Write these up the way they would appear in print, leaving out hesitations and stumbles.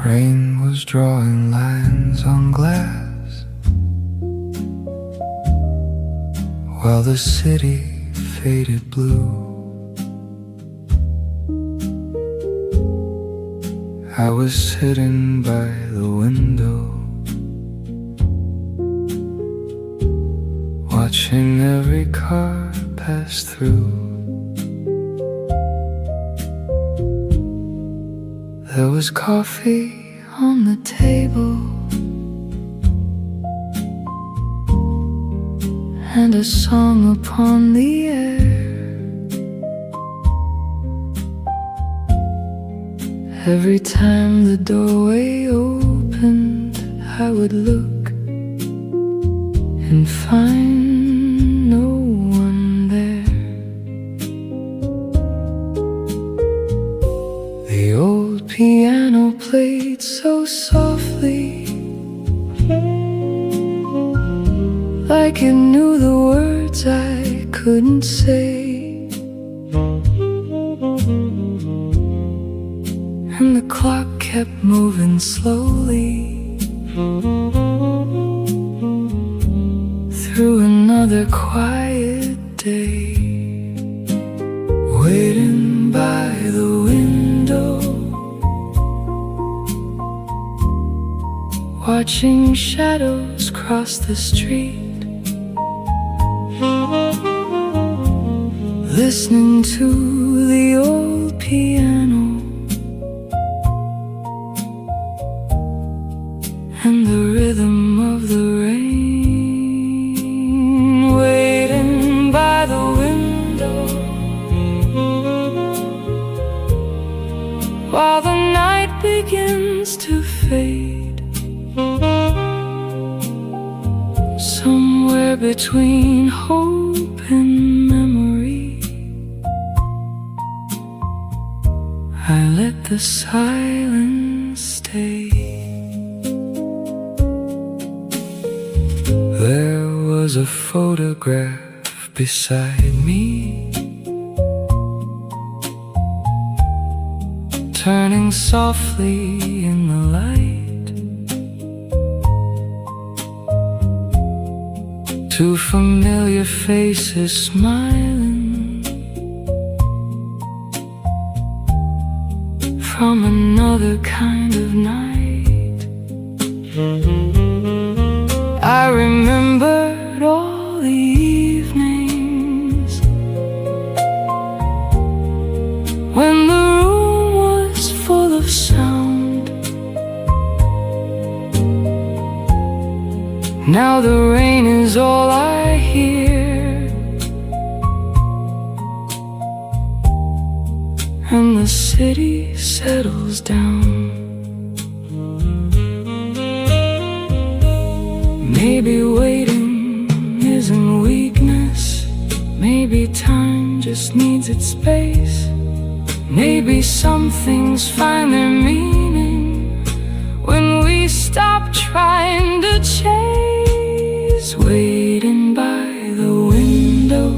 Rain was drawing lines on glass while the city faded blue. I was sitting by the window, watching every car pass through. There was coffee on the table and a song upon the air. Every time the doorway opened, I would look and find no one there. The old piano played so softly, like it knew the words I couldn't say. And the clock kept moving slowly through another quiet day. Waiting by the window, watching shadows cross the street, listening to the old piano and the rhythm of the rain. Waiting by the window while the night begins to fade. Somewhere between hope and memory, I let the silence stay. There was a photograph beside me, turning softly in the light. Two familiar faces smiling from another kind of night. I remembered all the evenings when the room was full of sound. Now the rain is all I hear, and the city settles down. Maybe waiting isn't weakness. Maybe time just needs its space. Maybe some things find their meaning when we stop trying to chase. Waiting by the window,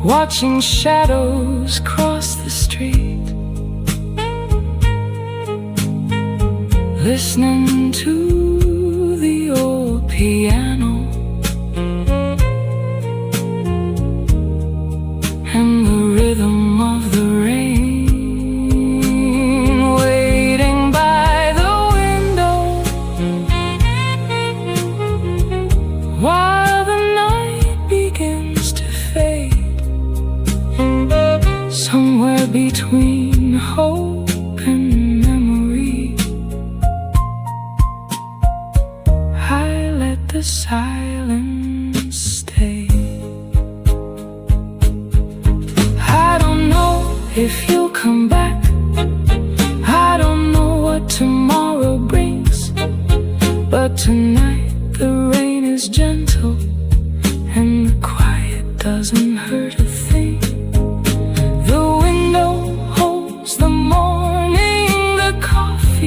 watching shadows cross the street, listening to the old piano and the rhythm of the rain. Waiting by the window while the night begins to fade. Somewhere between hope and memory, I let the silence stay. I don't know if you'll come back. I don't know what tomorrow brings, but tonight the rain is gentle and the quiet doesn't hurt a thing. The window holds the morning, the coffee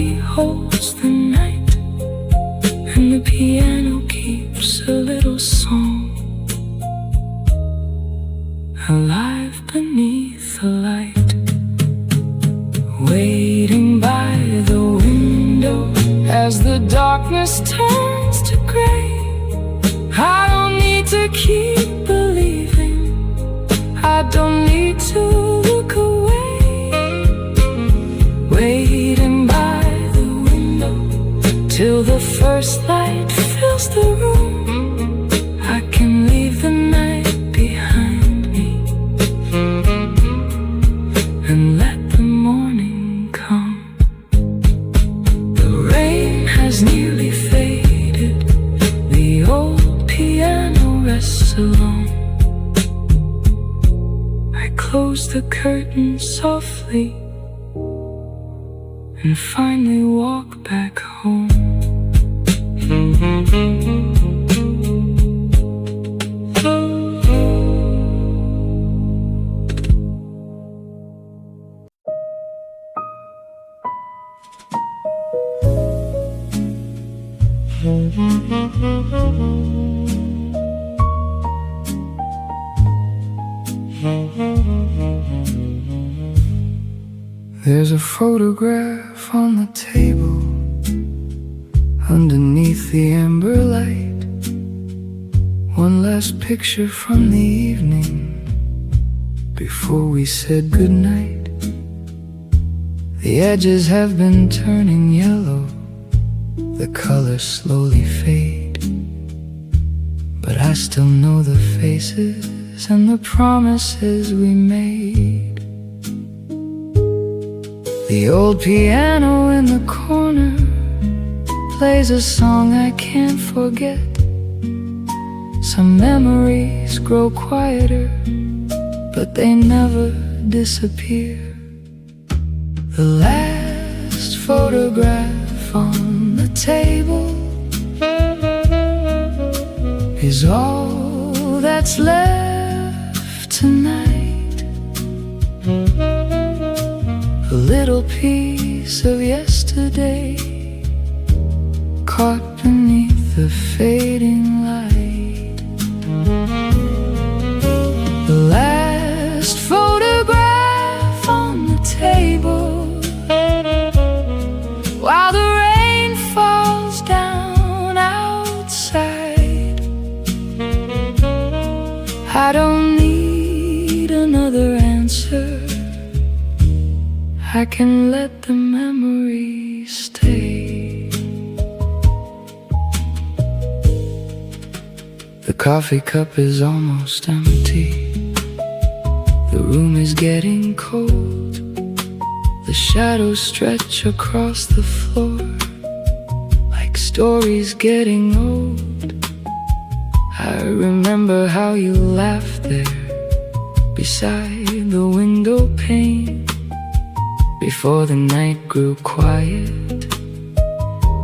waiting by the window as the darkness turns to gray. I don't need to keep believing, I don't need to look away. Waiting by the window till the first light fills the room. I can leave the night behind me and let the morning come. The rain has nearly faded, the old piano rests alone. I close the curtain softly and finally walk back home. There's a photograph on the table underneath the amber light. One last picture from the evening before we said goodnight. The edges have been turning yellow, the colors slowly fade, but I still know the faces and the promises we made. The old piano in the corner plays a song I can't forget. Some memories grow quieter, but they never disappear. The last photograph on the table is all that's left tonight. A little piece of yesterday caught beneath the fading light. The last photograph on the table while the rain falls down outside. I don't need another answer, I can let the memories stay. The coffee cup is almost empty, the room is getting cold. The shadows stretch across the floor like stories getting old. I remember how you laughed there beside the window pane, before the night grew quiet,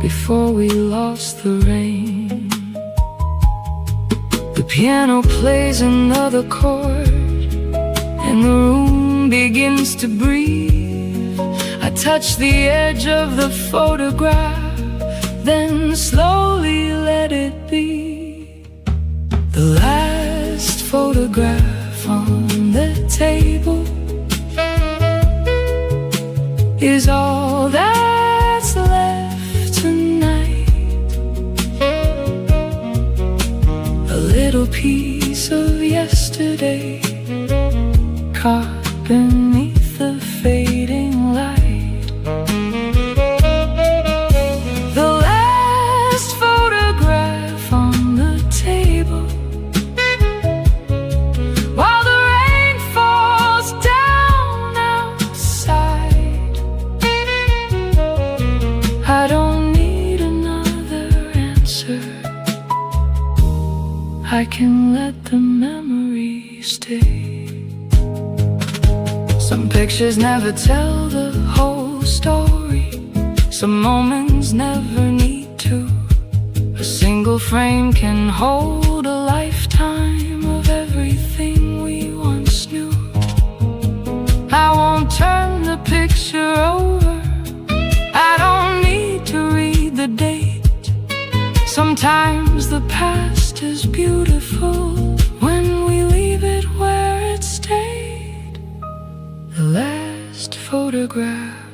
before we lost the rain. The piano plays another chord and the room begins to breathe. I touch the edge of the photograph, then slowly let it be. The last photograph on the table is all that's left tonight. A little piece of yesterday caught beneath the fading light. The last photograph on the table while the rain falls down outside. I don't need another answer, I can let the memory stay. Some pictures never tell the whole story, some moments never need to. A single frame can hold a lifetime of everything we once knew. I won't turn the picture over, I don't need to read the date. Sometimes the past is beautiful when we leave it where it stayed. The last photograph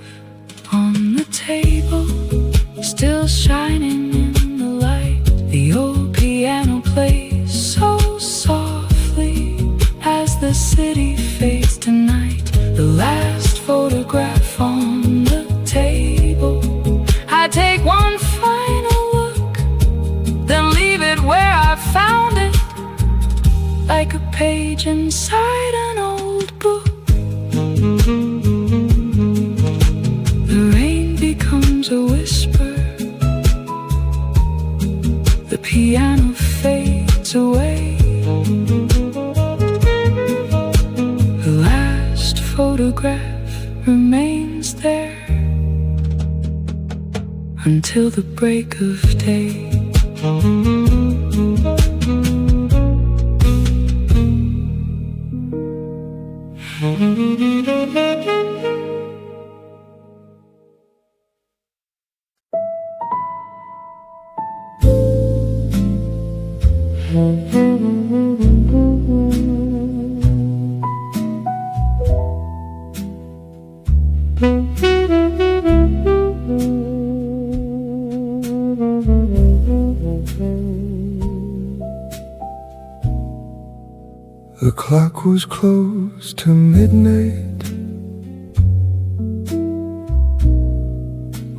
table, still shining in the light. The old piano plays so softly as the city fades to night. The last photograph on the table, I take one final look, then leave it where I found it, like a page inside an old book. The rain becomes a whisper, the piano fades away. The last photograph remains there until the break of day. The clock was close to midnight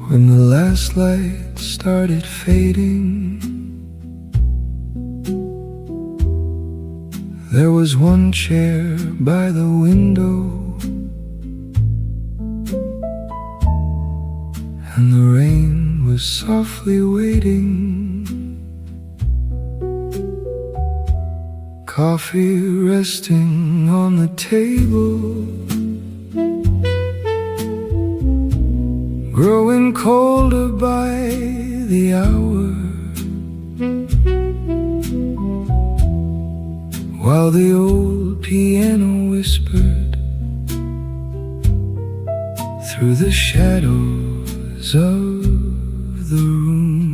when the last light started fading. There was one chair by the window, and the rain was softly waiting. Coffee resting on the table, growing colder by the hour, while the old piano whispered through the shadows of the room.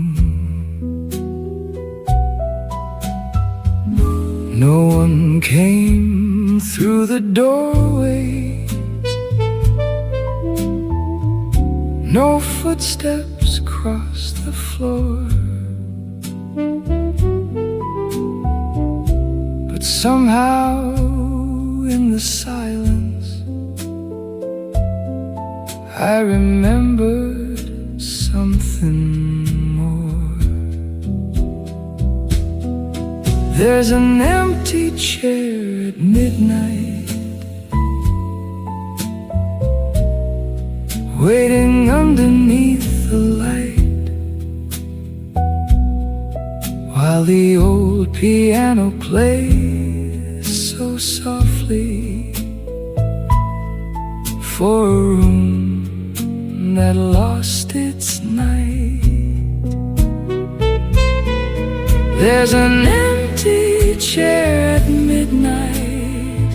No one came through the doorway, no footsteps crossed the floor, but somehow in the silence I remembered something. There's an empty chair at midnight, waiting underneath the light, while the old piano plays so softly for a room that lost its night. There's an empty chair at midnight,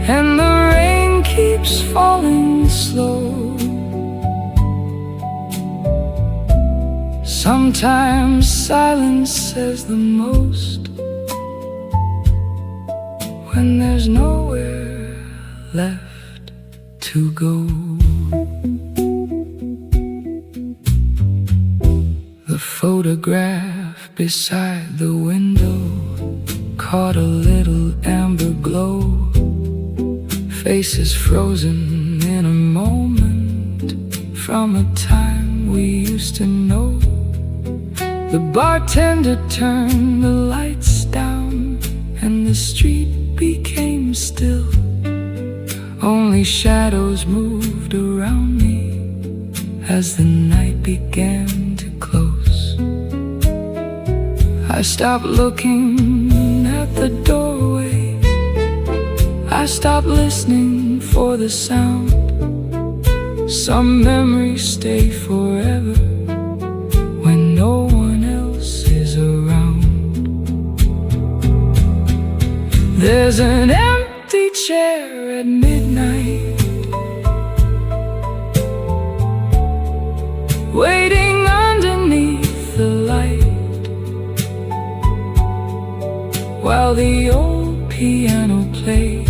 and the rain keeps falling slow. Sometimes silence says the most when there's nowhere left to go. The photograph beside the window caught a little amber glow. Faces frozen in a moment from a time we used to know. The bartender turned the lights down and the street became still. Only shadows moved around me as the night began to close. I stopped looking at the doorway, I stopped listening for the sound. Some memories stay forever when no one else is around. There's an empty chair at midnight, waiting underneath the light, while the old piano plays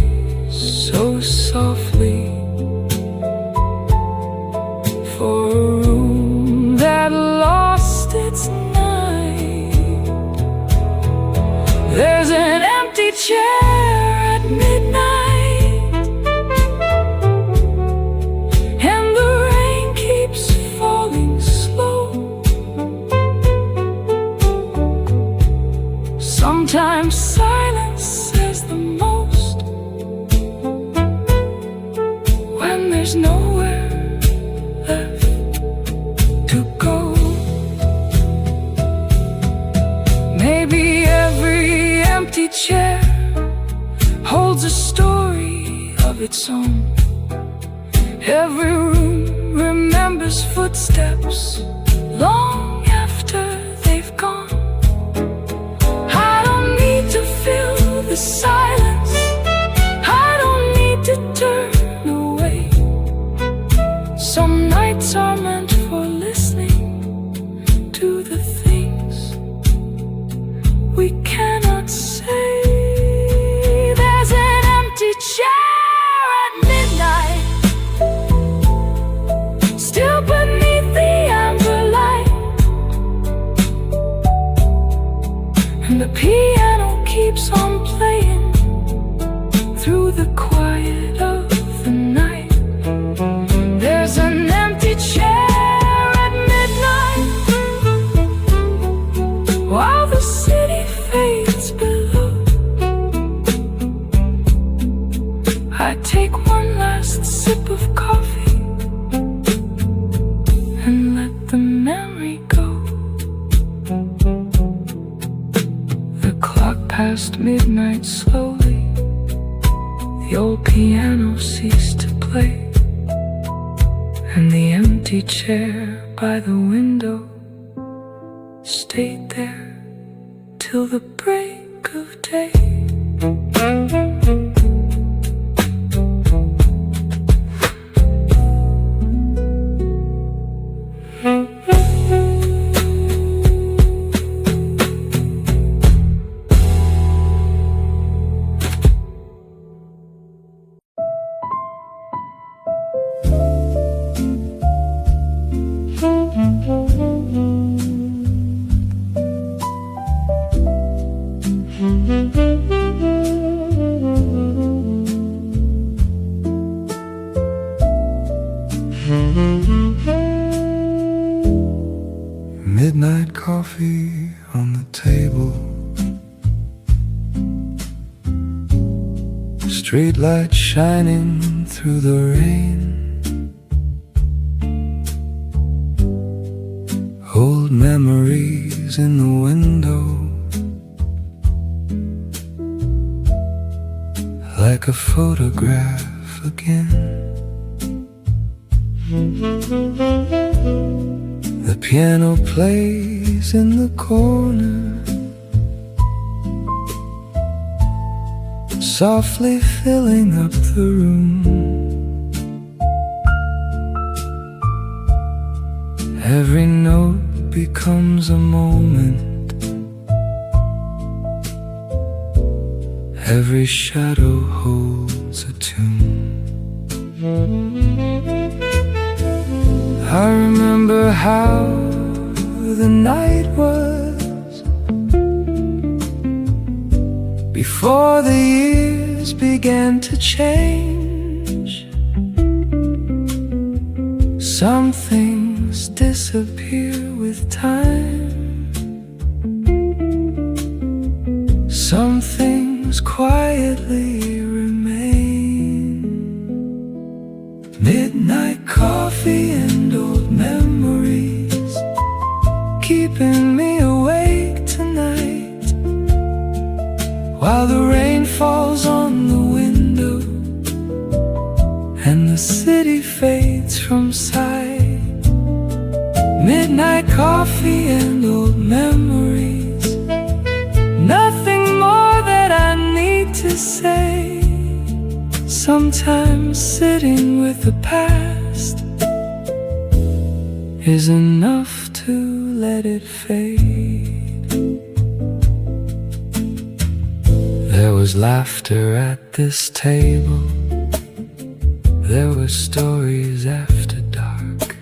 so softly there's nowhere left to go. Maybe every empty chair holds a story of its own. Every room remembers footsteps long after they've gone. I don't need to fill the silence, I don't need to turn away. Some nights are meant for listening to the things we cannot say. There's an empty chair at midnight, still beneath the amber light, and the piano keeps on playing through the quiet of the night. There's an empty chair at midnight, while the city fades below. I take one last sip of coffee and let the memory go. The clock passed midnight slowly, the old piano ceased to play, and the empty chair by the window stayed there till the break of day. Midnight coffee on the table, street light shining through the rain, old memories in the window, like a photograph again. The piano plays in the corner, softly filling up the room. Every note becomes a moment, every shadow holds a tune. I remember how the night was before the years began to change. Some things disappear with time, some things quietly remain. Midnight coffee and old memories keeping me awake tonight, while the rain falls on the window and the city fades from sight. Midnight coffee and old memories, nothing more that I need to say. Sometimes sitting with the past is enough to let it fade. There was laughter at this table, there were stories after dark.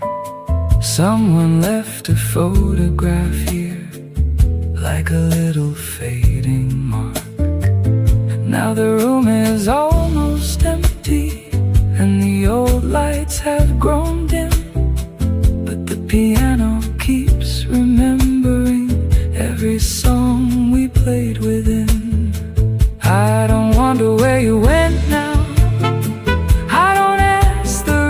Someone left a photograph here, like a little fading mark. Now the room is almost empty, and the old lights have grown dim, but the piano keeps remembering every song we played within. I don't wonder where you went now, I don't ask the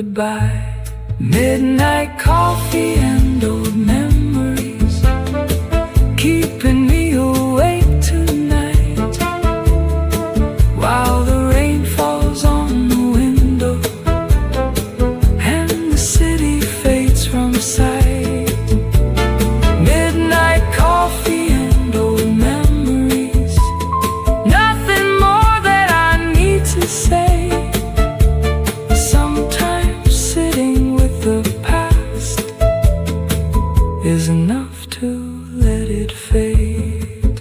goodbye. Midnight coffee and old memories keeping me awake tonight, while the rain falls on the window and the city fades from sight. Midnight coffee and old memories, nothing more that I need to say. Sometimes sitting with the past is enough to let it fade.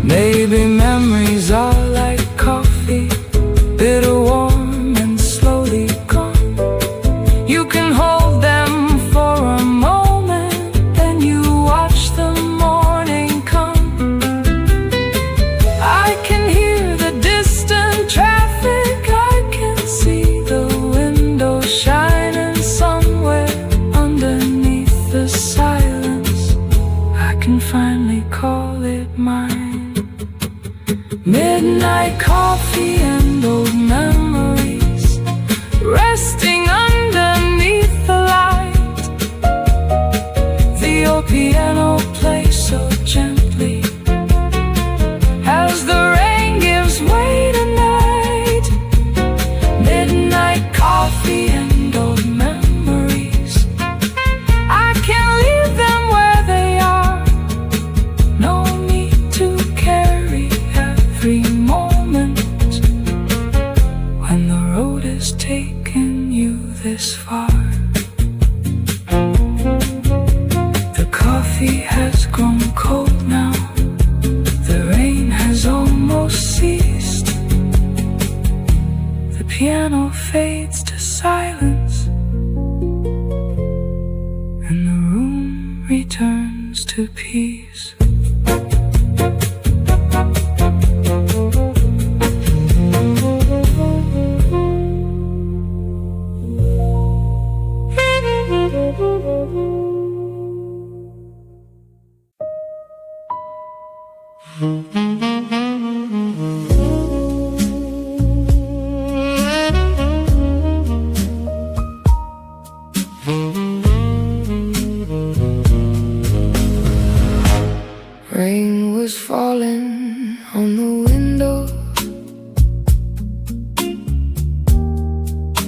Maybe memories are like coffee, bitter, warm, and slowly gone. You can hold them for a moment, then you watch the morning come. I can hear the distant traffic, I can see the window shining somewhere underneath the silence. I can finally call it mine. Midnight coffee and old memories, resting underneath the light. The old piano plays so gently as the rain gives way tonight. Midnight coffee and old memories, I can't leave them where they are. No need to carry every moment when the road has taken you this far. The coffee has grown cold now, the rain has almost ceased. The piano fades to silence, and the room returns to peace. Rain was falling on the window,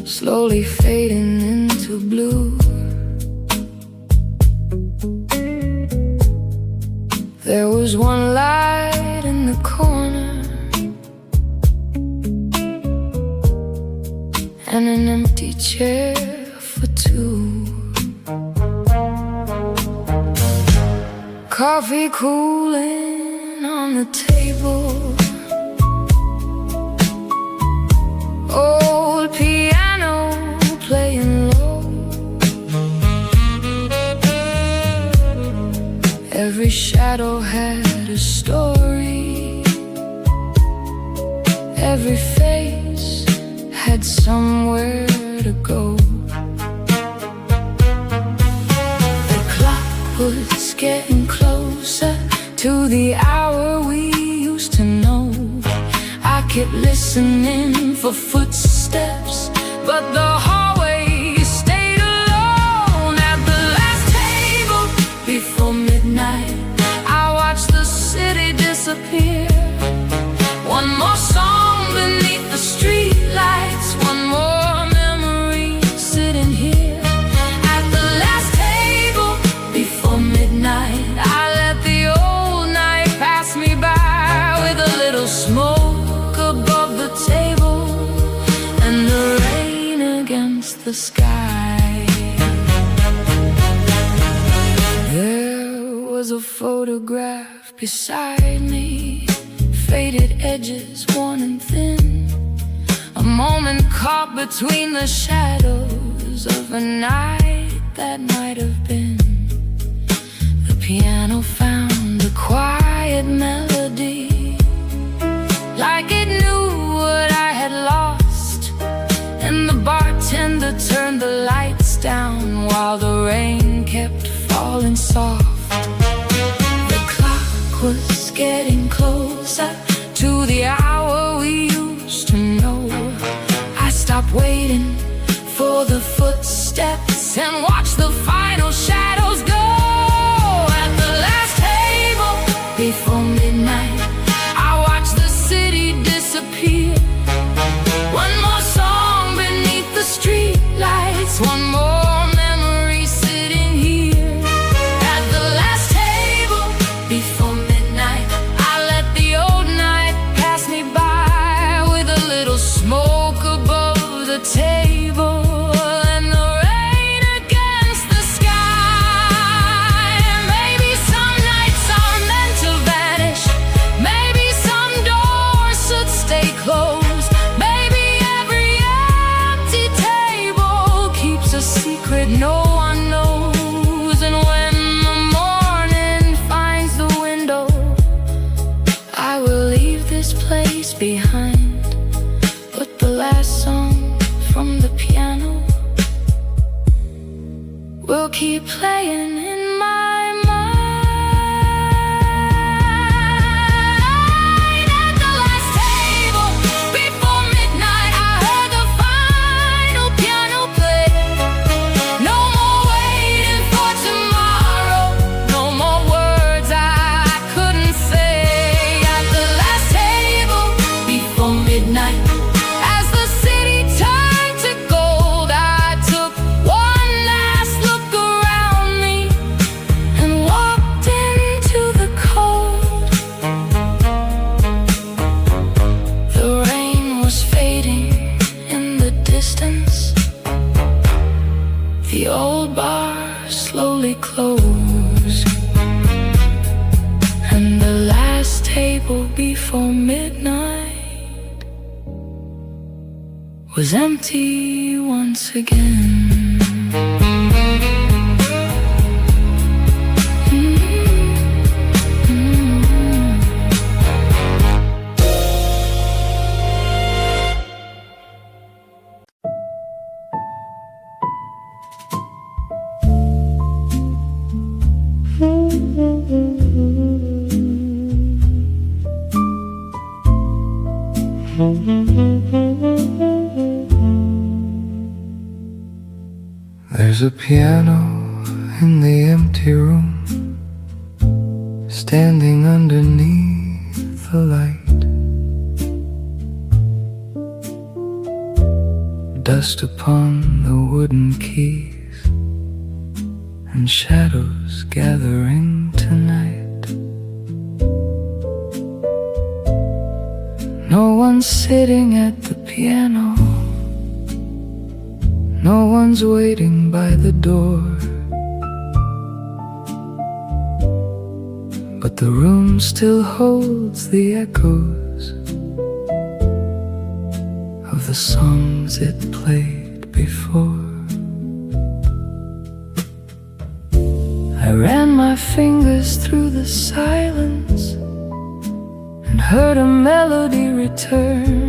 slowly fading into blue. There was one light in the corner and an empty chair for two. Coffee cooling on the table, old piano playing low. Every shadow had a story, every face had somewhere to go. The clock was getting closer to the hour we used to know. I kept listening for footsteps, but the hallway stayed alone. At the last table before midnight, I watched the city disappear. One more song beneath the streetlights, one more memory sitting here. At the last table before midnight, I let the old night pass me by, with a little smoke above the table and the rain against the sky. There was a photograph beside me, faded edges worn and thin, a moment caught between the shadows of a night that might have been. The piano found a quiet melody, like it knew what I had lost, and the bartender turned the lights down while the rain kept falling soft. The clock was getting closer to the hour we used to know. I stopped waiting for and watch the final shadows go. At the last table before midnight, I watch the city disappear. One more song beneath the street lights, one more memory sitting here. At the last table before midnight, I let the old night pass me by with a little smoke above the table and the rain against the sky. Maybe some nights are meant to vanish, maybe some doors should stay closed. Maybe every empty table keeps a secret no one knows. And when the morning finds the window, I will leave this place behind, but the last song from the piano will keep playing in my mind. At the last table before midnight, I heard the final piano play. No more waiting for tomorrow, no more words I couldn't say. At the last table before midnight, as the city turned to gold, I took one last look around me and walked into the cold. The rain was fading in the distance. The old bar slowly closed, and the last table before midnight was empty once again. There's a piano in the empty room, standing underneath the light. Dust upon the wooden keys and shadows gathering tonight. No one's sitting at the piano, no one's waiting by the door, but the room still holds the echoes of the songs it played before. I ran my fingers through the silence and heard a melody return.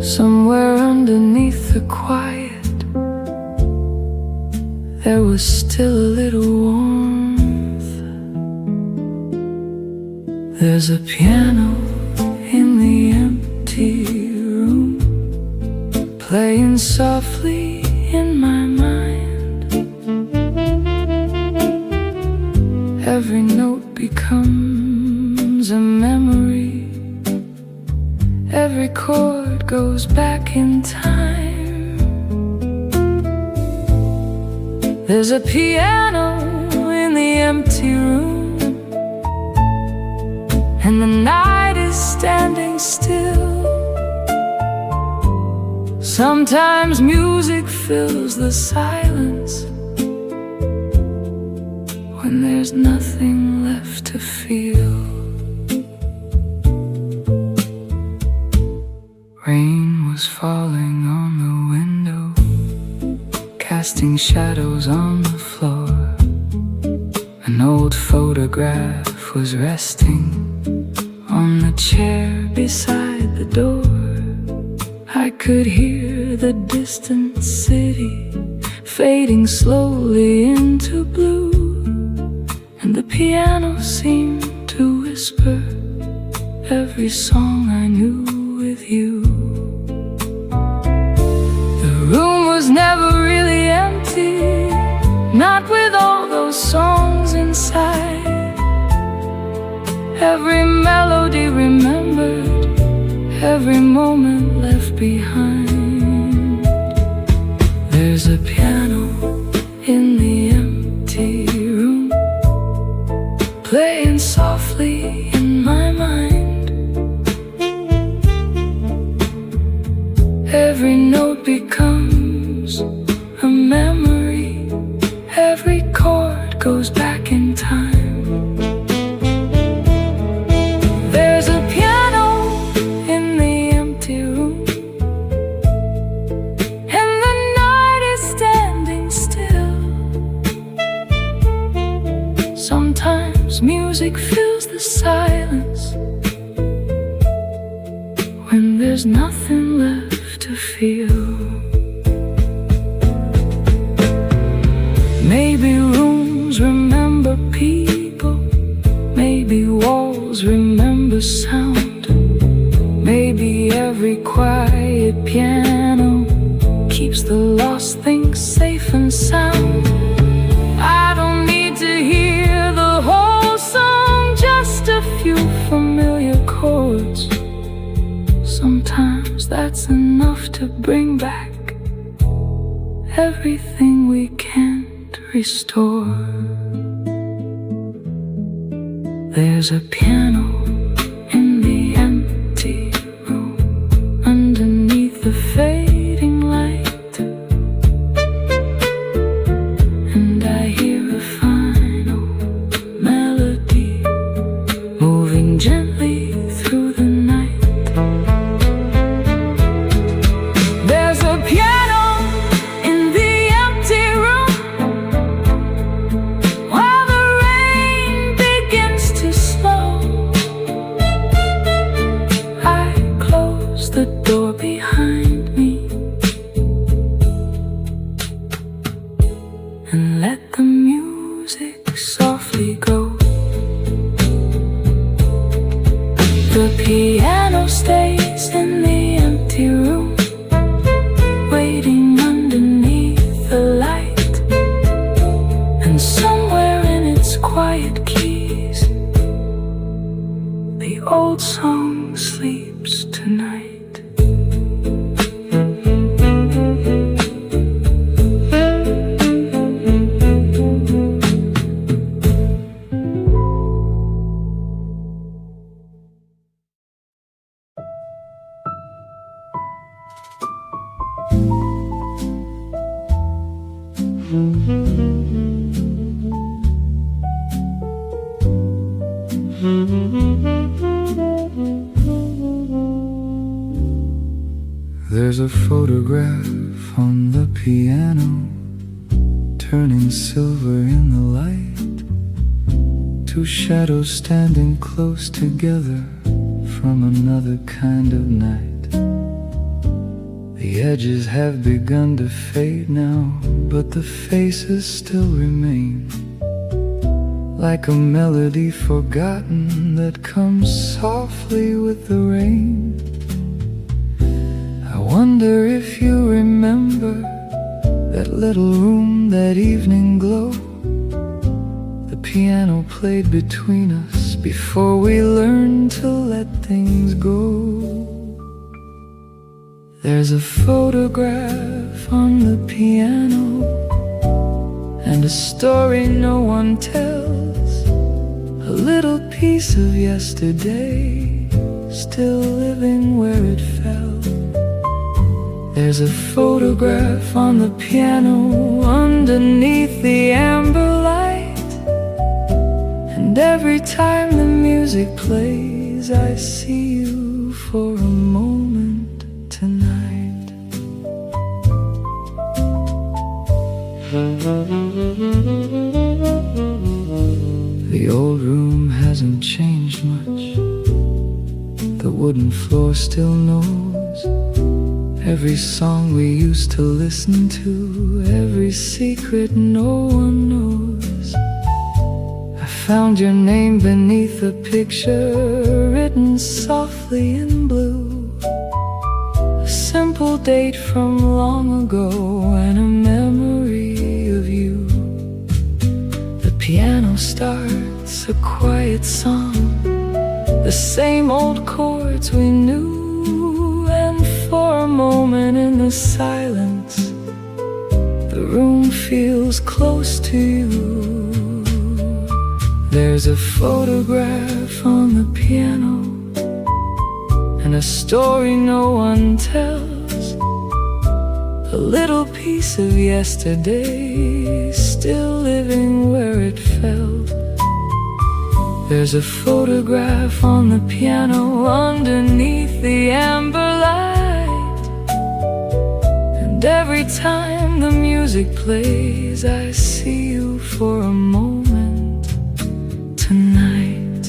Somewhere underneath the quiet, there was still a little warmth. There's a piano in the empty room, playing softly in my mind. Every note becomes a memory, every chord goes back in time. There's a piano in the empty room, and the night is standing still. Sometimes music fills the silence when there's nothing left to feel. Rain was falling on the window, casting shadows on the floor. An old photograph was resting on the chair beside the door. I could hear the distant city fading slowly into blue, and the piano seemed to whisper every song I knew with you. The was never really empty, not with all those songs inside. Every melody remembered, every moment left behind. There's a piano in the empty room, playing softly in my mind. Every note becomes a memory, every chord goes back in time. There's a piano in the empty room, and the night is standing still. Sometimes music fills the silence when there's nothing left to feel. Maybe rooms remember people, maybe walls remember sound. Maybe every quiet piano keeps the lost things safe and sound. I don't need to hear the whole song, just a few familiar chords. Sometimes that's enough to bring back everything we can't restore. There's a piano in the empty room, underneath the fading light, and I hear a final melody moving gently through the night. There's a piano in the empty room, while the rain begins to slow. I close the door behind me and let the music softly go. The piano stays in the empty room, waiting underneath the light, and somewhere in its quiet keys, the old song sleeps tonight. There's a photograph on the piano, turning silver in the light. Two shadows standing close together from another kind of night. The edges have begun to fade now, but the faces still remain, like a melody forgotten that comes softly with the rain. I wonder if you remember that little room, that evening glow. The piano played between us before we learned to let things go. There's a photograph on the piano, and a story no one tells, a little piece of yesterday still living where it fell. There's a photograph on the piano underneath the amber light, and every time the music plays I see you for a moment tonight. The old room hasn't changed much, the wooden floor still knows every song we used to listen to, every secret no one knows. I found your name beneath a picture written softly in blue, a simple date from long ago and a memory of you. The piano starts a quiet song, the same old chords we knew, and for a moment in the silence, the room feels close to you. There's a photograph on the piano, and a story no one tells, a little piece of yesterday still living where it fell. There's a photograph on the piano underneath the amber light, and every time the music plays, I see you for a moment tonight.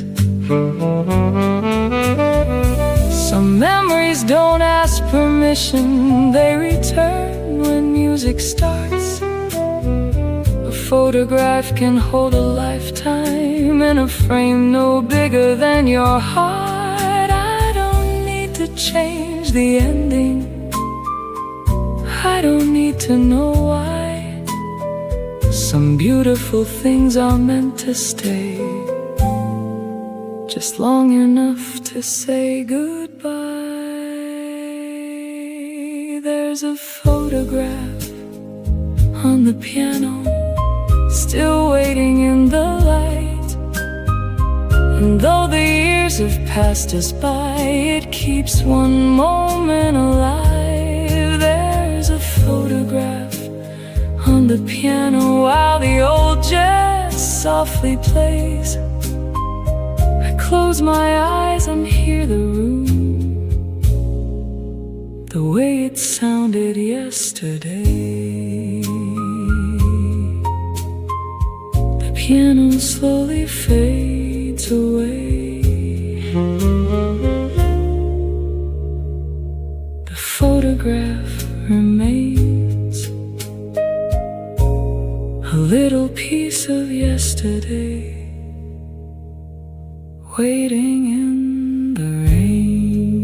Some memories don't ask permission, they return when music starts. A photograph can hold a lifetime in a frame no bigger than your heart. I don't need to change the ending, I don't need to know why. Some beautiful things are meant to stay, just long enough to say goodbye. There's a photograph on the piano, still waiting in the light, and though the years have passed us by, it keeps one moment alive. There's a photograph on the piano while the old jazz softly plays. Close my eyes and hear the room, the way it sounded yesterday. The piano slowly fades away, the photograph remains, a little piece of yesterday, waiting in the rain.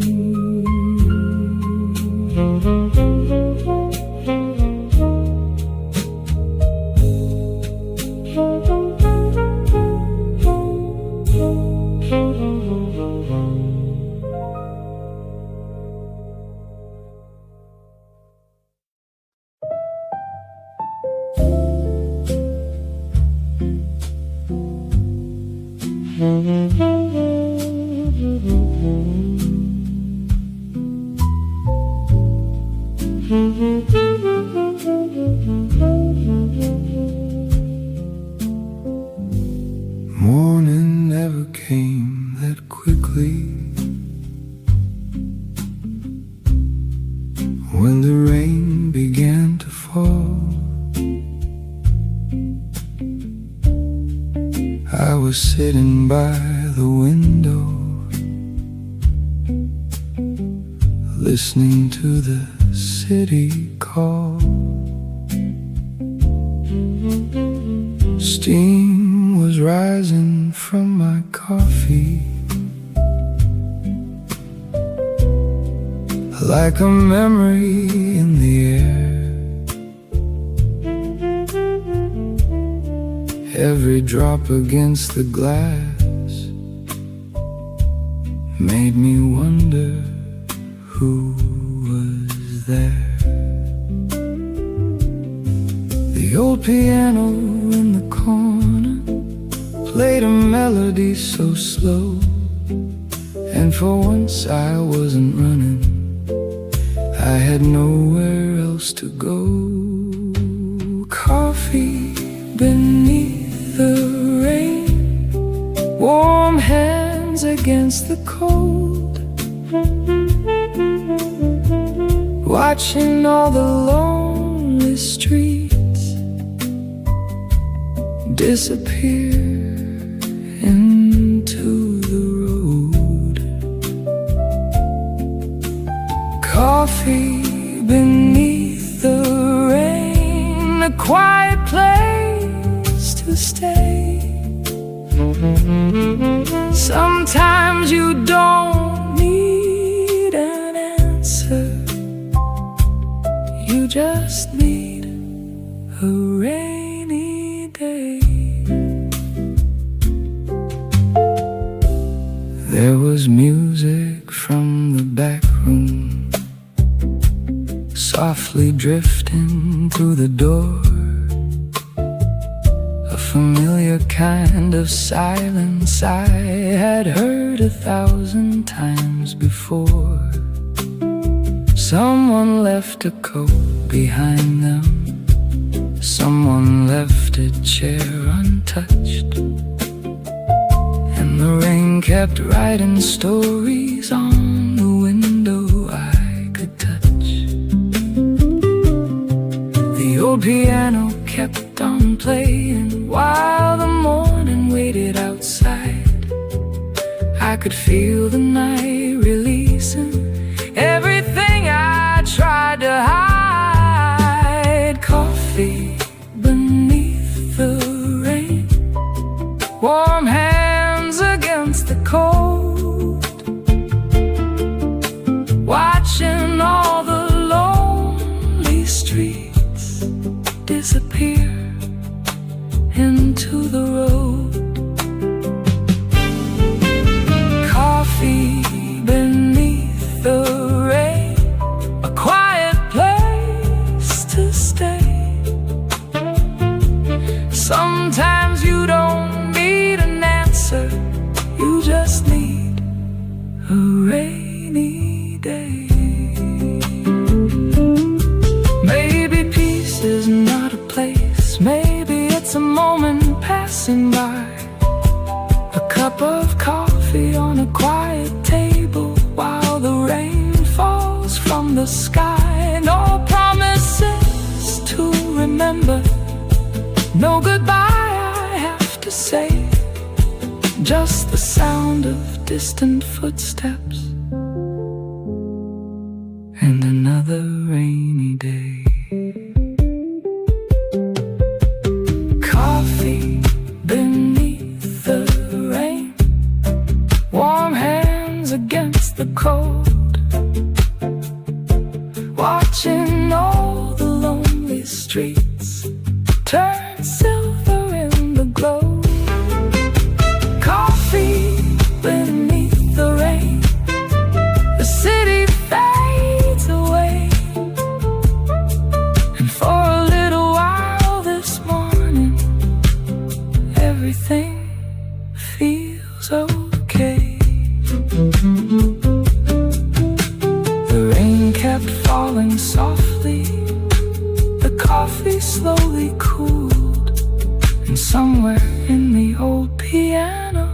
Morning never came that quickly. When the rain began to fall, I was sitting by the window, listening to the city call. Steam was rising from my coffee, like a memory in the air. Every drop against the glass made me wonder who was there. The old piano in the corner played a melody so slow, and for once I wasn't running, I had nowhere else to go. Coffee beneath the rain, warm hands against the cold, watching all the lonely streets disappear into the road. Coffee beneath the rain, a quiet place to stay. Sometimes you don't need an answer, was music from the back room, softly drifting through the door. A familiar kind of silence I had heard 1,000 times before. Someone left a coat behind them, someone left a chair untouched, and the rain kept writing stories on the window I could touch. The old piano kept on playing while the morning waited outside. I could feel the night releasing everything I tried to hide. Coffee beneath the rain, warm hands against the cold, watching all the lonely streets disappear into the road. Coffee beneath the rain, a quiet place to stay. Sometimes you don't need an answer, you just need a rainy day. Maybe peace is not a place, maybe it's a moment passing by. A cup of coffee on a quiet table while the rain falls from the sky. No promises to remember, no goodbye I have to say, just the sound of distant footsteps and another rainy day. Coffee beneath the rain, warm hands against the cold, watching all the lonely streets turn silver in the glow. Coffee beneath the rain, the city fades away, and for a little while this morning everything feels okay. The rain kept falling softly, the coffee slowly cooled, and somewhere in the old piano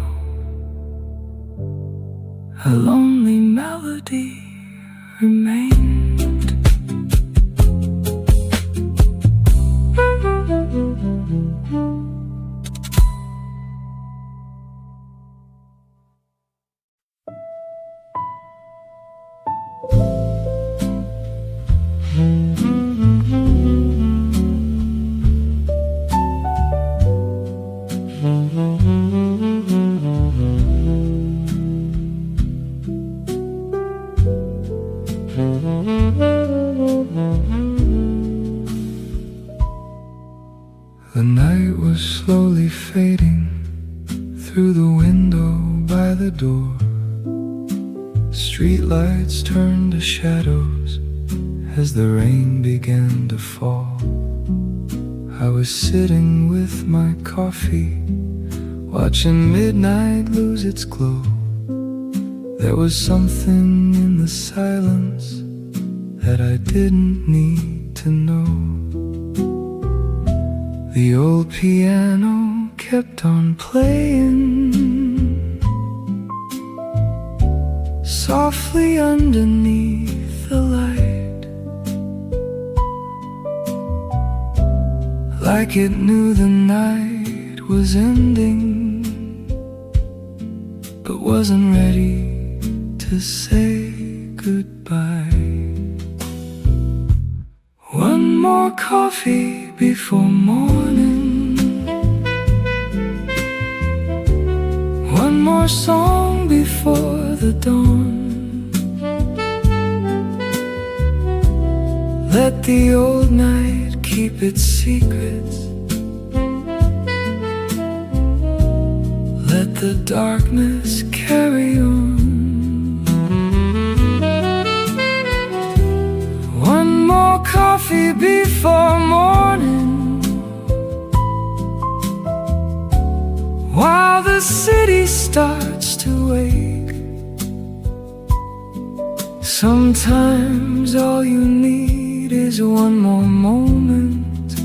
a lonely melody remained. The night was slowly fading through the window by the door. Streetlights turned to shadows as the rain began to fall. I was sitting with my coffee, watching midnight lose its glow. There was something in the silence that I didn't need to know. The old piano kept on playing softly underneath the light, like it knew the night was ending, but wasn't ready to say goodbye. One more coffee before morning, one more song before the dawn. Let the old night keep its secrets, let the darkness carry on. coffee before morning, while the city starts to wake. Sometimes all you need is one more moment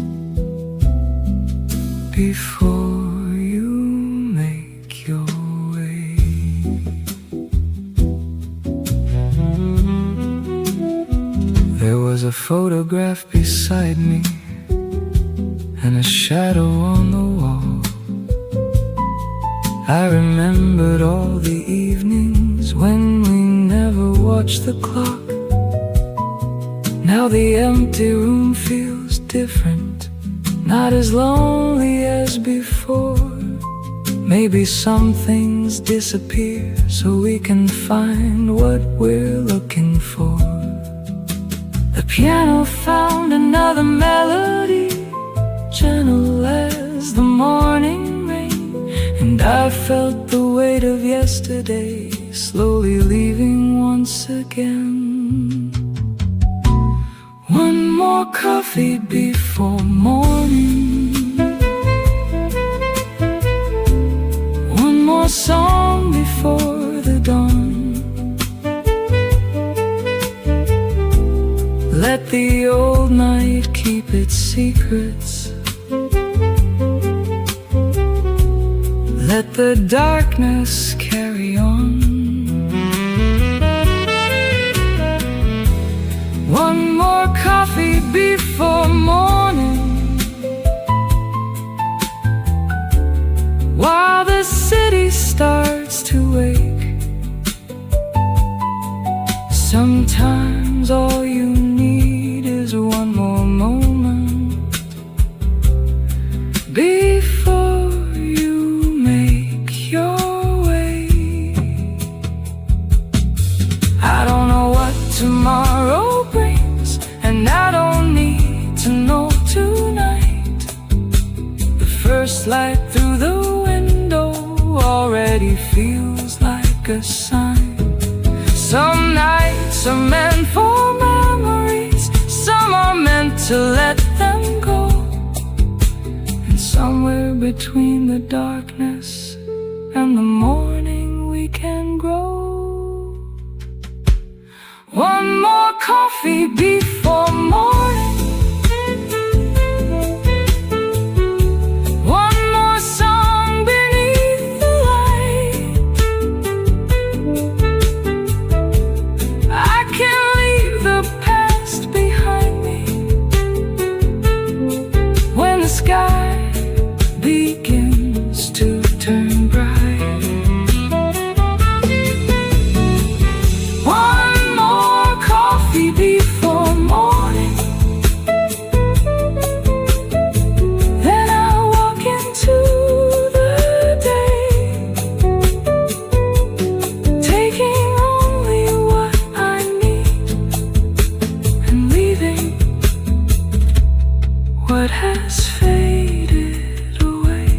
before you make your way. There was a photograph beside me and a shadow on the wall. I remembered all the evenings when we never watched the clock. Now the empty room feels different, not as lonely as before. Maybe some things disappear so we can find what we're looking for. The piano found another melody, gentle as the morning rain, and I felt the weight of yesterday slowly leaving once again. One more coffee before morning, one more song before the dawn. Let the old night keep its secrets, let the darkness carry on. One more coffee before morning, while the city starts to wake. Sometimes all you need is one more moment before you make your way. I don't know what tomorrow brings, and I don't need to know tonight. The first light through the window already feels like a sign. Some nights are meant for memories, some are meant to let them go. And somewhere between the darkness and the morning we can grow. One more coffee before morning, one more song beneath the light. I can leave the past behind me when the sky begins to turn bright. Before morning, then I walk into the day, taking only what I need and leaving what has faded away.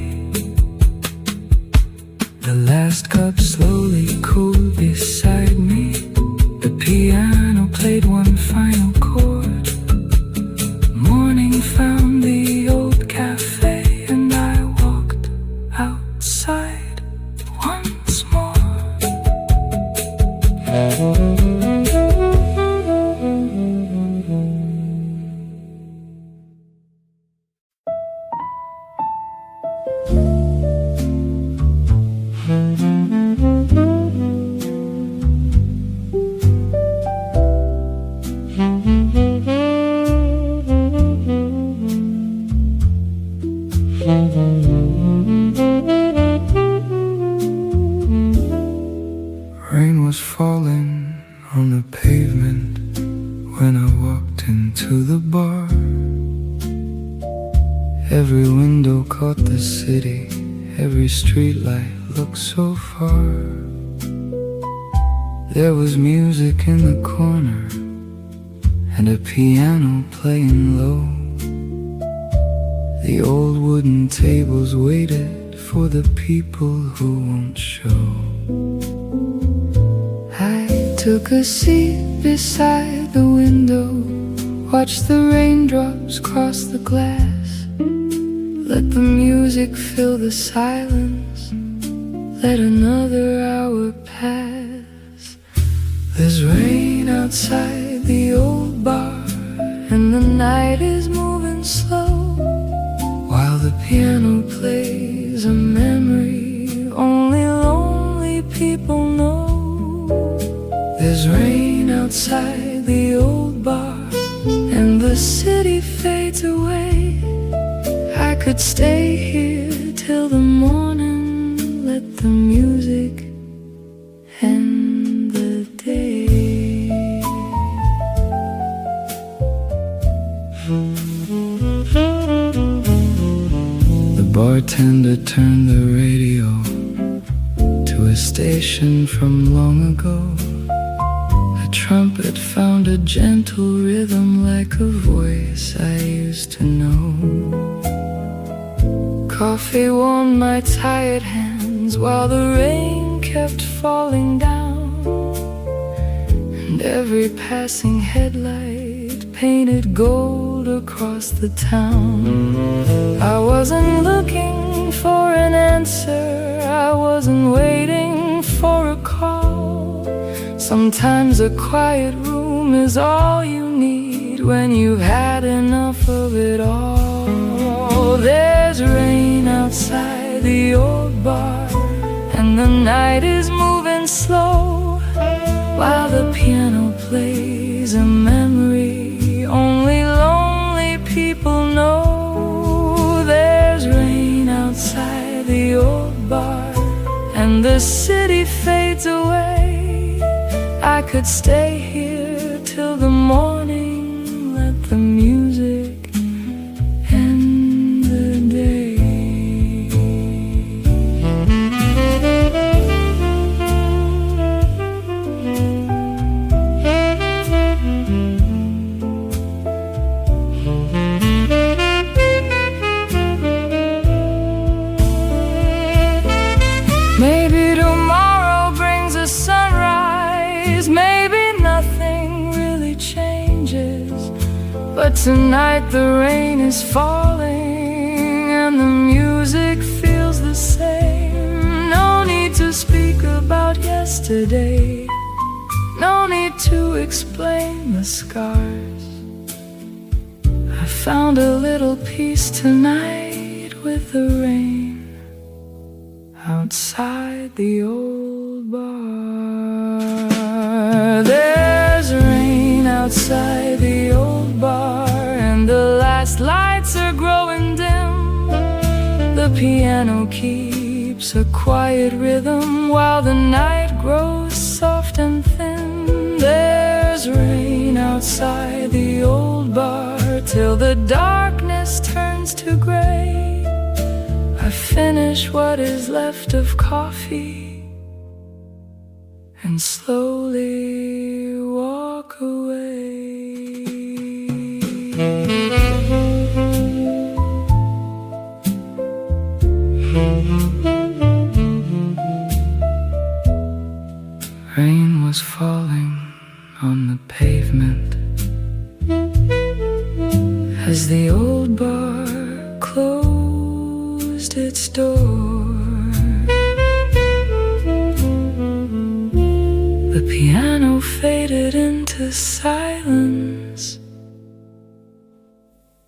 The last cup slowly cooled beside me. The piano played one final chord. Morning found the old cafe, and I walked outside once more. Rain was falling on the pavement when I walked into the bar. Every window caught the city, every streetlight looked so far. There was music in the corner and a piano playing low. The old wooden tables waited for the people who won't show. I took a seat beside the window Watch the raindrops cross the glass. Let the music fill the silence. Let another hour pass. There's rain outside the old bar, and the night is moving slow, while the piano plays a memory only lonely people know. There's rain outside the old bar, and the city fades away. I could stay here till the morning. Let the music end the day. The bartender turned the radio to a station from long ago. A trumpet found a gentle rhythm like a voice I used to know. Coffee warmed my tired hands while the rain kept falling down, and every passing headlight painted gold across the town. I wasn't looking for an answer, I wasn't waiting for a call. Sometimes a quiet room is all you need when you've had enough of it all. There's rain outside the old bar, and the night is moving slow, while the piano plays a memory only lonely people know. There's rain outside the old bar, and the city fades away. I could stay here till the morning. Let the music end the day. Maybe tomorrow brings a sunrise, maybe nothing really changes, but tonight the rain is falling and the music feels the same. No need to speak about yesterday, no need to explain the scars. I found a little peace tonight with the rain outside the old bar. There's rain outside the old bar, and the last lights are growing dim. The piano keeps a quiet rhythm while the night grows soft and thin. There's rain outside the old bar till the darkness turns to gray. I finish what is left of coffee and slowly walk away. Rain was falling on the pavement as the old bar closed its door. The piano faded into silence,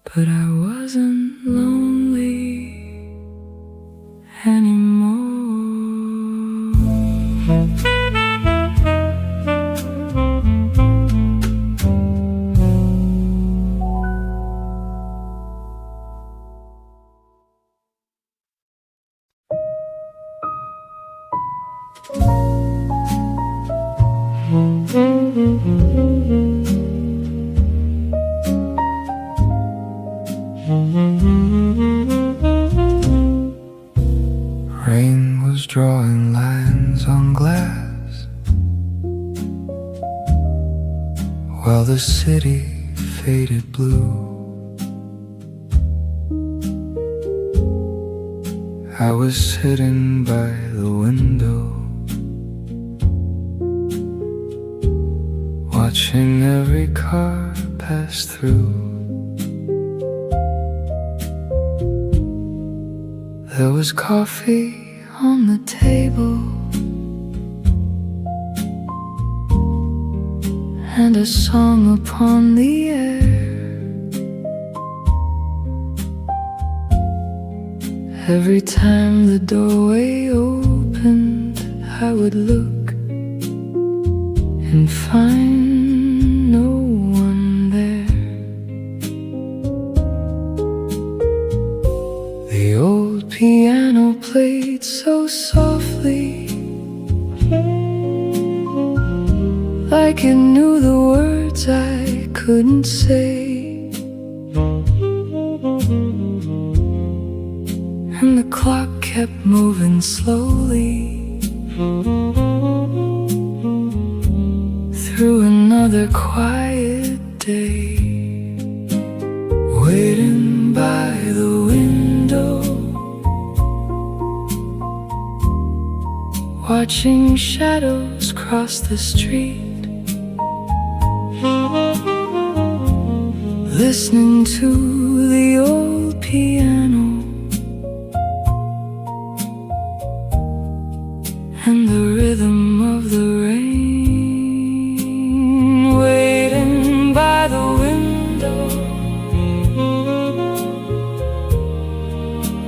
but I wasn't lonely anymore. Rain was drawing lines on glass while the city faded blue. I was sitting by the window, watching every car passed through. There was coffee on the table and a song upon the air. Every time the doorway opened, I would look and find no one there. The old piano played so softly, like it knew the words I couldn't say. And the clock kept moving slowly through another quiet day. Waiting by the window, watching shadows cross the street, listening to the old piano and the rhythm of the rain. Waiting by the window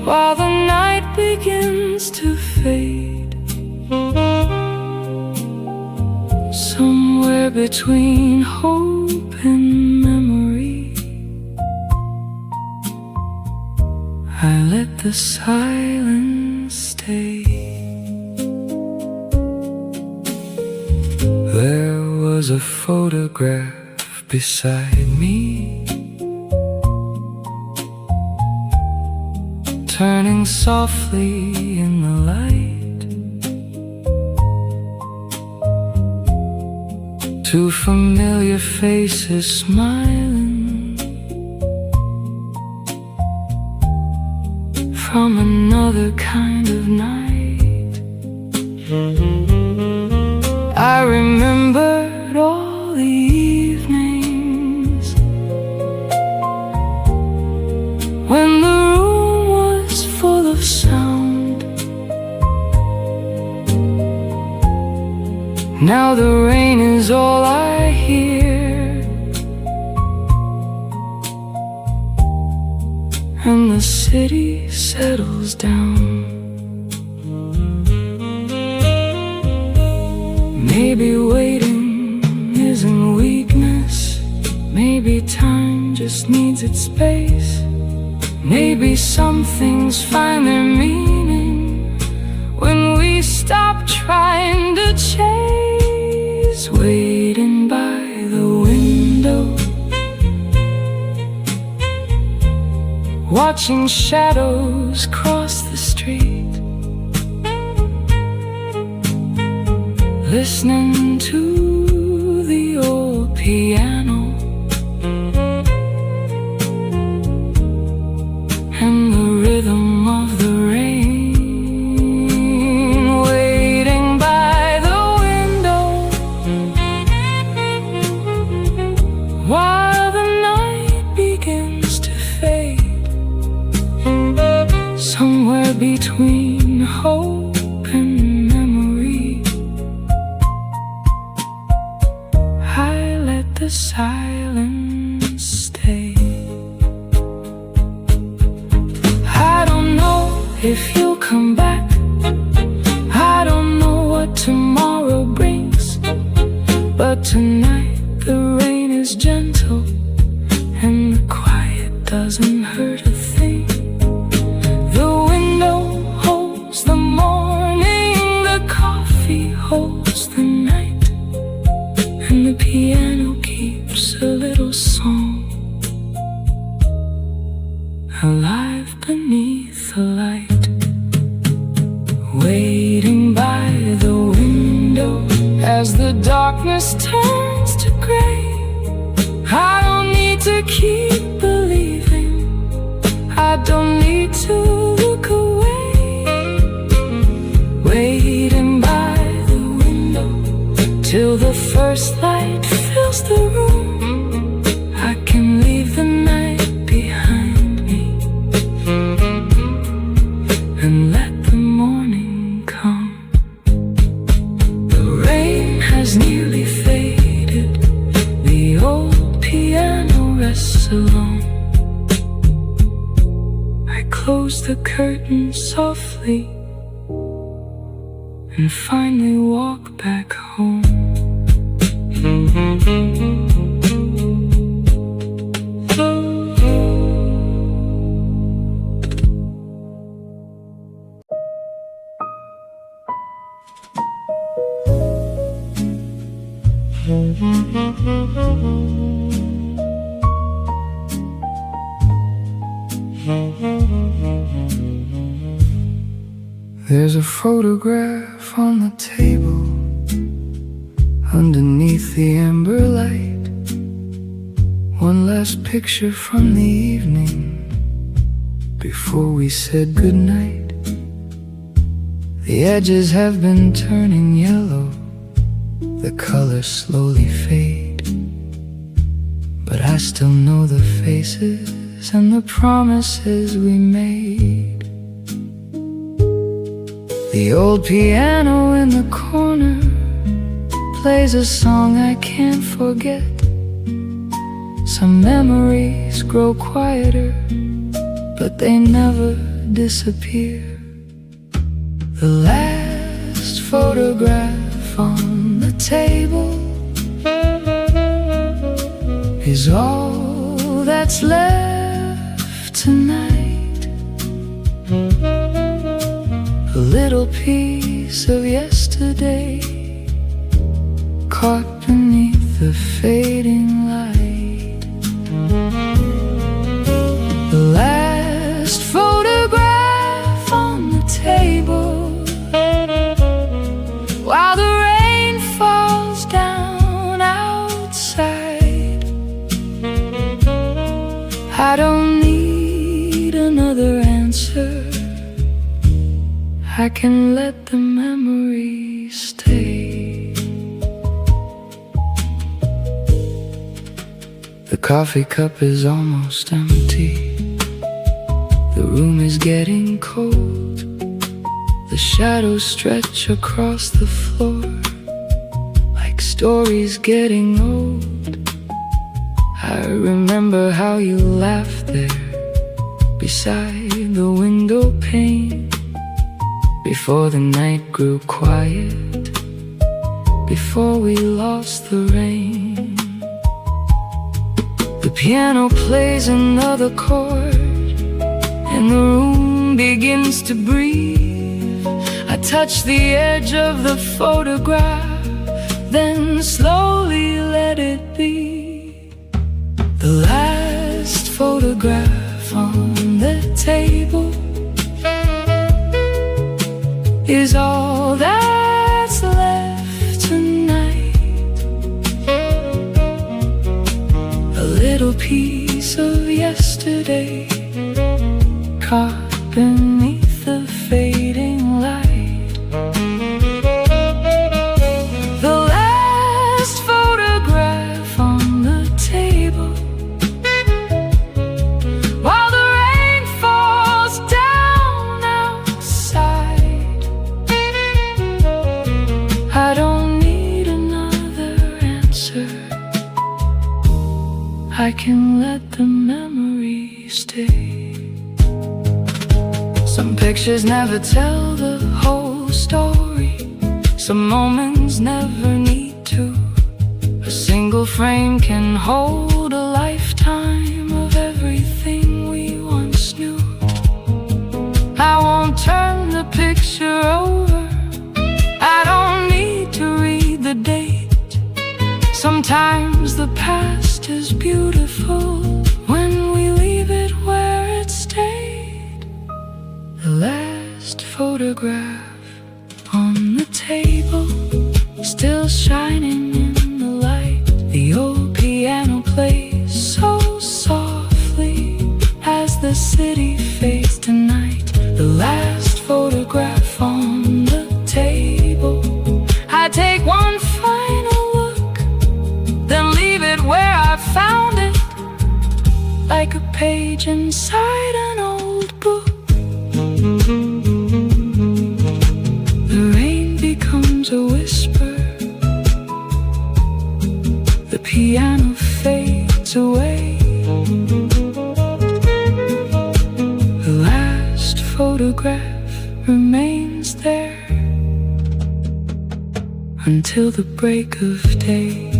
while the night begins to fade. Somewhere between hope and memory, I let the silence stay. There was a photograph beside me, turning softly in the light. Two familiar faces smiling from another kind of night. I remembered all the evenings when the room was full of sound. Now the rain is all I hear, and the city settles down. Maybe waiting isn't weakness. Maybe time just needs its space. Maybe some things find their meaning when we stop trying to chase. Waiting by the window, watching shadows cross the street, listening to the old piano and the rhythm of the rain. Waiting by the window while the night begins to fade. Somewhere between hope and memory, I let the silence stay. I don't know if you'll come back. I don't know what tomorrow brings, but tonight the rain is gentle and the quiet doesn't hurt a thing. The window holds the morning, the coffee holds the night, and the piano keeps a little song alive beneath the light. Waiting by the window as the darkness turns to gray. I don't need to keep believing, I don't need to look away. Waiting by the window till the first light fills the room. I curtain softly and finally walk back home. There's a photograph on the table underneath the amber light. One last picture from the evening before we said goodnight. The edges have been turning yellow, the colors slowly fade, but I still know the faces and the promises we made. The old piano in the corner plays a song I can't forget. Some memories grow quieter, but they never disappear. The last photograph on the table is all that's left tonight. A little piece of yesterday caught beneath the fading light. The last photograph on the table while the rain falls down outside. I don't need another answer, I can let the memory stay. The coffee cup is almost empty. The room is getting cold. The shadows stretch across the floor like stories getting old. I remember how you laughed there beside the window pane, before the night grew quiet, before we lost the rain. The piano plays another chord and the room begins to breathe. I touch the edge of the photograph, then slowly let it be. The last photograph on the table is all that's left tonight. A little piece of yesterday caught beneath the fading light. The last photograph on the table while the rain falls down outside. I don't need another answer, I can let the memory stay. Some pictures never tell the whole story, some moments never need to. A single frame can hold a lifetime of everything we once knew. I won't turn the picture over, I don't need to read the date. Sometimes the past is beautiful when we leave it where it stayed. The last photograph on the table, still shining in the light. The old piano plays so softly as the city fades to night. The last photograph on the table, I take one final look, then leave it where I found it, like a page inside an old book. The rain becomes a whisper, the piano fades away. The last photo photograph remains there until the break of day.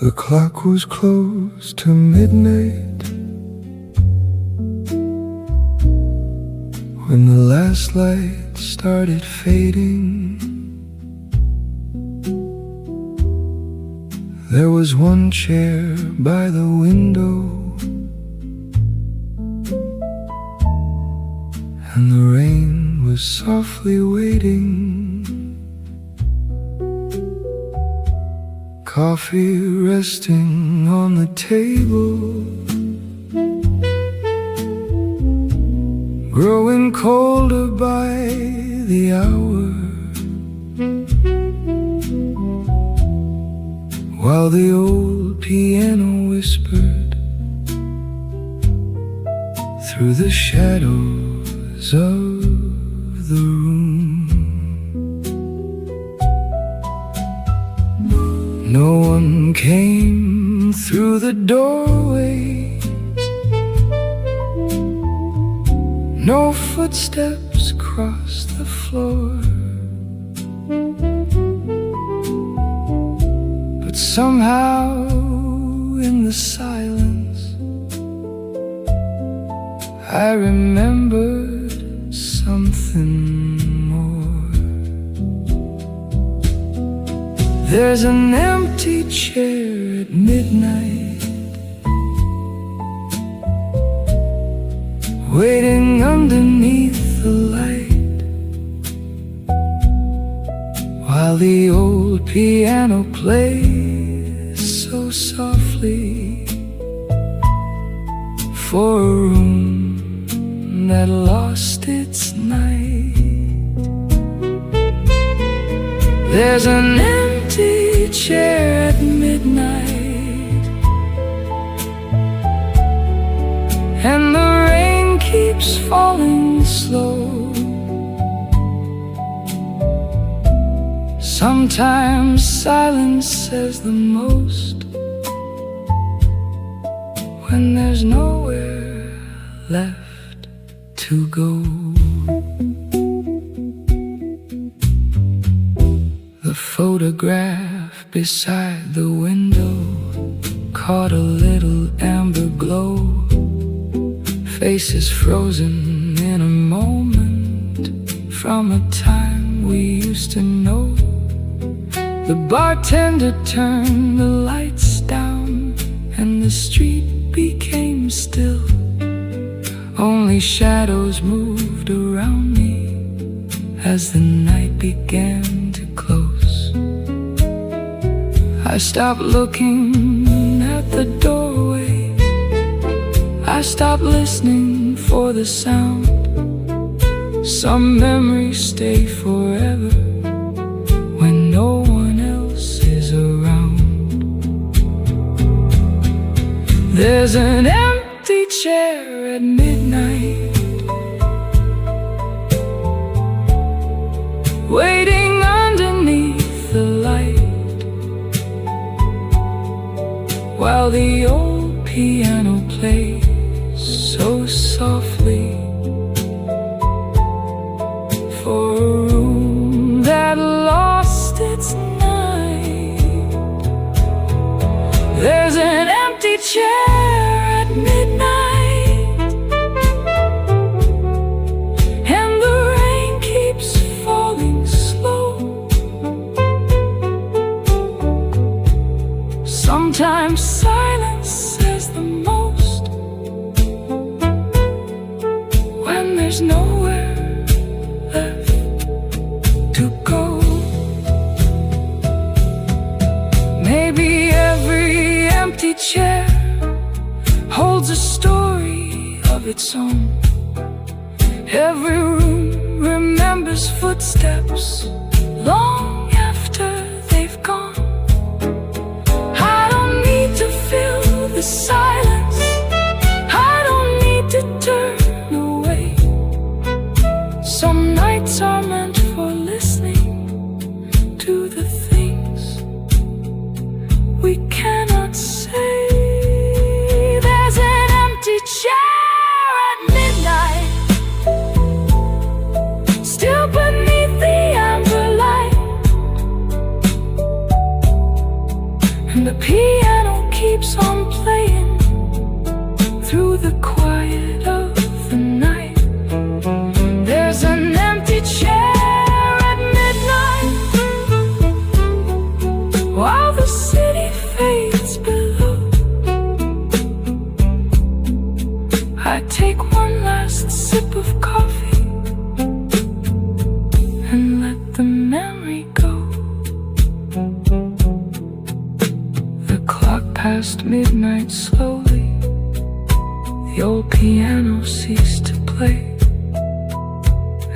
The clock was close to midnight when the last light started fading. There was one chair by the window, and the rain was softly waiting. Coffee resting on the table, growing colder by the hour, while the old piano whispered through the shadows of the room. No one came through the doorway, no footsteps crossed the floor, but somehow in the silence I remembered something. There's an empty chair at midnight, waiting underneath the light, while the old piano plays so softly for a room that lost its night. There's an empty chair at midnight, and the rain keeps falling slow. Sometimes silence says the most when there's nowhere left to go. The photograph beside the window caught a little amber glow. Faces frozen in a moment from a time we used to know. The bartender turned the lights down and the street became still. Only shadows moved around me as the night began to close. I stopped looking at the doorway, I stopped listening for the sound. Some memories stay forever when no one else is around. There's an empty chair at midnight, waiting underneath the light, while the old piano plays so softly for a room that lost its night. There's an empty chair at midnight, and the rain keeps falling slow. Sometimes silence says the most when there's nowhere left to go. Maybe every empty chair holds a story of its own. Every room remembers footsteps long after they've gone. I don't need to fill the silence, I don't need to turn away. Some nights are meant for listening to the things we cannot say. There's an empty chair at midnight, still beneath the amber light, and the piano keeps on playing through the quiet of the night. There's an empty chair at midnight, while the city fades below. I take one last sip of coffee and let the memory go. The clock passed midnight slowly, the old piano ceased to play,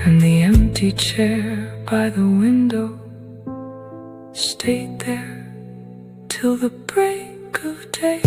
and the empty chair by the window stayed there till the break of day.